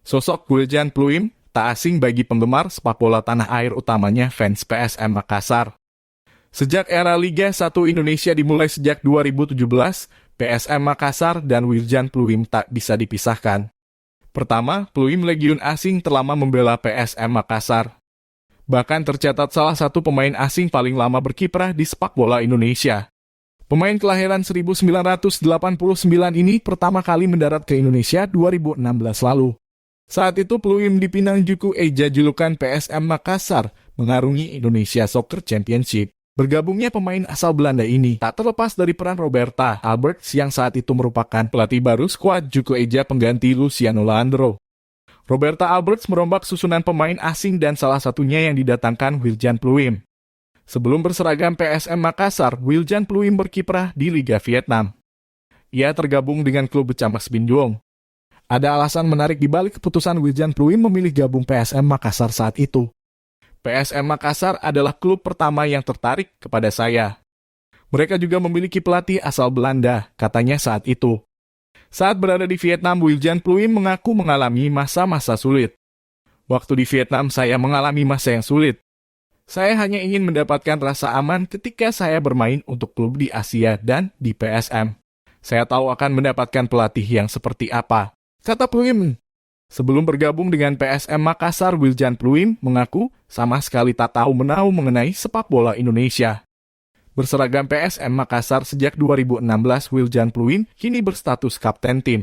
Sosok Wiljan Pluim tak asing bagi penggemar sepak bola tanah air, utamanya fans PSM Makassar. Sejak era Liga 1 Indonesia dimulai sejak 2017, PSM Makassar dan Wiljan Pluim tak bisa dipisahkan. Pertama, Pluim legiun asing terlama membela PSM Makassar. Bahkan tercatat salah satu pemain asing paling lama berkiprah di sepak bola Indonesia. Pemain kelahiran 1989 ini pertama kali mendarat ke Indonesia 2016 lalu. Saat itu Pluim dipinang Juku Eja julukan PSM Makassar mengarungi Indonesia Soccer Championship. Bergabungnya pemain asal Belanda ini tak terlepas dari peran Roberta Alberts yang saat itu merupakan pelatih baru skuad Juku Eja pengganti Luciano Leandro. Roberta Alberts merombak susunan pemain asing dan salah satunya yang didatangkan Wiljan Pluim. Sebelum berseragam PSM Makassar, Wiljan Pluim berkiprah di Liga Vietnam. Ia tergabung dengan klub Becamas Binduong. Ada alasan menarik di balik keputusan Wiljan Pluim memilih gabung PSM Makassar saat itu. PSM Makassar adalah klub pertama yang tertarik kepada saya. Mereka juga memiliki pelatih asal Belanda, katanya saat itu. Saat berada di Vietnam, Wiljan Pluim mengaku mengalami masa-masa sulit. Waktu di Vietnam, saya mengalami masa yang sulit. Saya hanya ingin mendapatkan rasa aman ketika saya bermain untuk klub di Asia dan di PSM. Saya tahu akan mendapatkan pelatih yang seperti apa, kata Pluim. Sebelum bergabung dengan PSM Makassar, Wiljan Pluim mengaku sama sekali tak tahu menahu mengenai sepak bola Indonesia. Berseragam PSM Makassar sejak 2016, Wiljan Pluim kini berstatus kapten tim.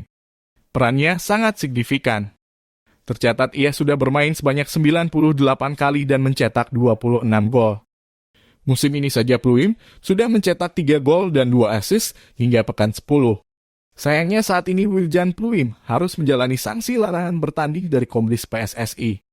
Perannya sangat signifikan. Tercatat ia sudah bermain sebanyak 98 kali dan mencetak 26 gol. Musim ini saja Pluim sudah mencetak 3 gol dan 2 assist hingga pekan 10. Sayangnya saat ini Wiljan Pluim harus menjalani sanksi larangan bertanding dari Komdis PSSI.